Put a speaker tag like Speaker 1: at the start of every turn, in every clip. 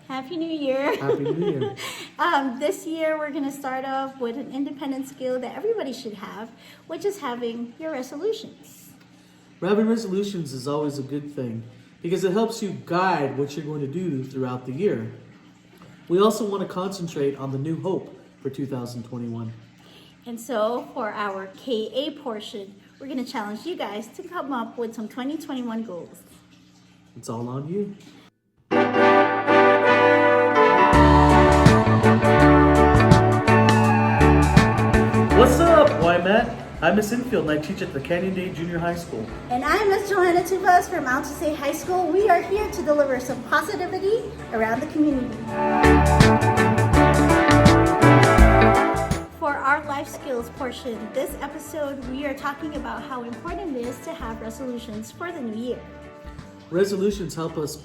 Speaker 1: Happy New Year.
Speaker 2: Happy New Year.
Speaker 1: This year we're going to start off with an independent skill that everybody should have, which is having your resolutions.
Speaker 2: Having resolutions is always a good thing because it helps you guide what you're going to do throughout the year. We also want to concentrate on the new hope for 2021.
Speaker 1: And so for our KA portion, we're going to challenge you guys to come up with some 2021 goals.
Speaker 2: It's all on you. What's up, YMAT? I'm Ms. Infield and I teach at the Canyon Day Junior High School.
Speaker 1: And I'm Ms. Joahna Tupas from Mount Say High School. We are here to deliver some positivity around the community. For our life skills portion, this episode we are talking about how important it is to have resolutions for the new year.
Speaker 2: Resolutions help us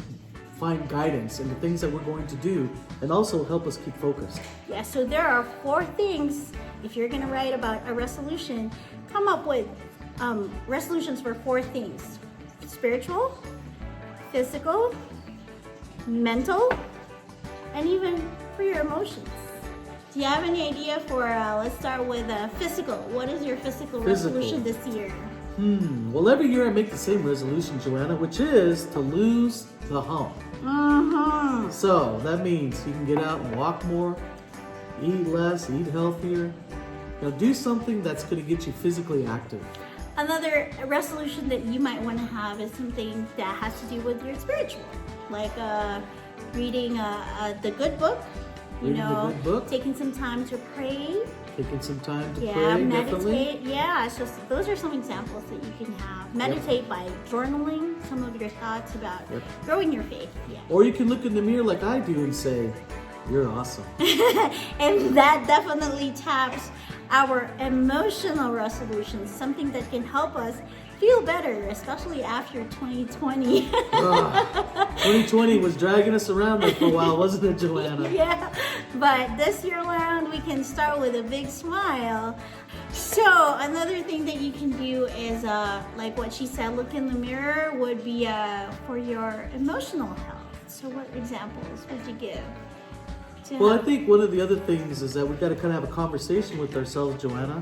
Speaker 2: find guidance in the things that we're going to do and also help us keep focused.
Speaker 1: Yeah, so there are 4 things. If you're going to write about a resolution, come up with resolutions for 4 things: spiritual, physical, mental, and even for your emotions. Do you have any idea for, let's start with physical. What is your physical resolution this year?
Speaker 2: Well, every year I make the same resolution, Joanna, which is to lose the hump. So that means you can get out and walk more, eat less, eat healthier. Do something that's going to get you physically active.
Speaker 1: Another resolution that you might want to have is something that has to do with your spiritual, like reading the good book.
Speaker 2: The good book.
Speaker 1: Taking some time to pray.
Speaker 2: Taking some time to pray,
Speaker 1: meditate.
Speaker 2: definitely.
Speaker 1: Yeah, so those are some examples that you can have. Meditate by journaling some of your thoughts about growing your faith. Yeah.
Speaker 2: Or you can look in the mirror like I do and say, "You're awesome."
Speaker 1: And that definitely taps our emotional resolutions, something that can help us feel better, especially after 2020.
Speaker 2: 2020 was dragging us around there for a while, wasn't it, Joanna?
Speaker 1: Yeah, but this year around, we can start with a big smile. So another thing that you can do is, like what she said, look in the mirror would be for your emotional health. So what examples would you give?
Speaker 2: Well, I think one of the other things is that we've got to kind of have a conversation with ourselves, Joanna.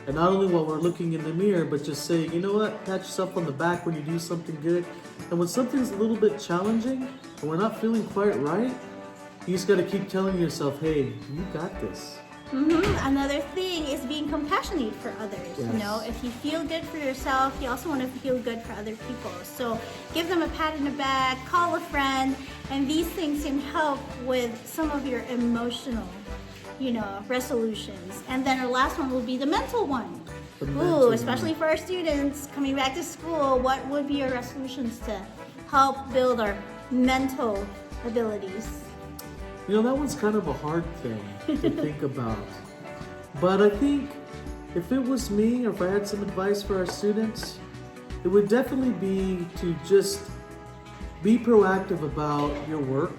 Speaker 2: And not only while we're looking in the mirror, but just say, you know what, pat yourself on the back when you do something good. And when something's a little bit challenging and we're not feeling quite right, you just got to keep telling yourself, hey, you got this.
Speaker 1: Another thing is being compassionate for others.
Speaker 2: Yes.
Speaker 1: If you feel good for yourself, you also want to feel good for other people. So give them a pat in the back, call a friend, and these things can help with some of your emotional, resolutions. And then our last one will be the mental one. Especially for our students coming back to school, what would be your resolutions to help build our mental abilities?
Speaker 2: That one's kind of a hard thing to think about. But I think if it was me, or if I had some advice for our students, it would definitely be to just be proactive about your work.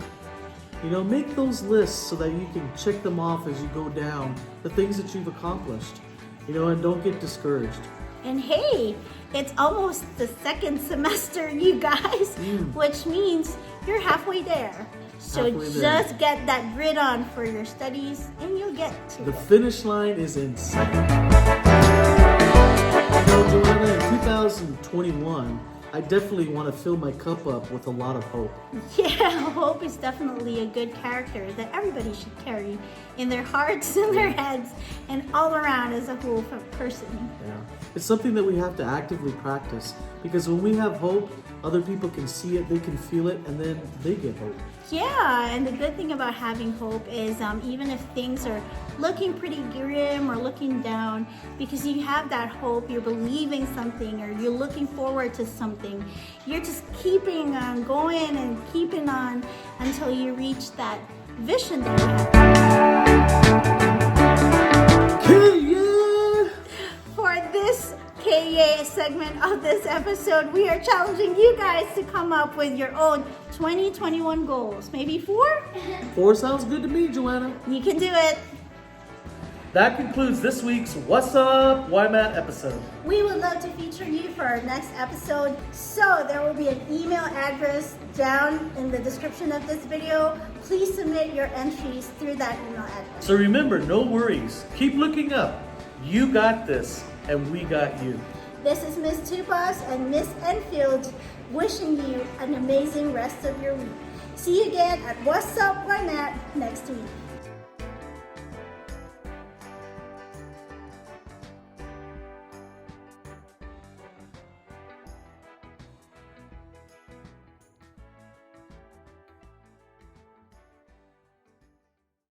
Speaker 2: Make those lists so that you can check them off as you go down, the things that you've accomplished, and don't get discouraged.
Speaker 1: And hey, it's almost the second semester, you guys, which means you're halfway there. So just get that grid on for your studies and you'll get to
Speaker 2: the
Speaker 1: it.
Speaker 2: finish line is in sight. Joanna, in 2021, I definitely want to fill my cup up with a lot of hope.
Speaker 1: Yeah, hope is definitely a good character that everybody should carry in their hearts and their heads and all around as a whole person.
Speaker 2: Yeah, it's something that we have to actively practice because when we have hope, other people can see it, they can feel it, and then they get hope.
Speaker 1: Yeah, and the good thing about having hope is even if things are looking pretty grim or looking down, because you have that hope, you're believing something or you're looking forward to something, you're just keeping on going and keeping on until you reach that vision that you have.
Speaker 2: Yeah.
Speaker 1: For this KA segment of this episode, we are challenging you guys to come up with your own 2021 goals. Maybe 4?
Speaker 2: 4 sounds good to me, Joanna.
Speaker 1: You can do it.
Speaker 2: That concludes this week's What's Up YMAT episode.
Speaker 1: We would love to feature you for our next episode. So there will be an email address down in the description of this video. Please submit your entries through that email address.
Speaker 2: So remember, no worries. Keep looking up. You got this, and we got you.
Speaker 1: This is Ms. Tupas and Ms. Enfield wishing you an amazing rest of your week. See you again at What's Up YMAT next week.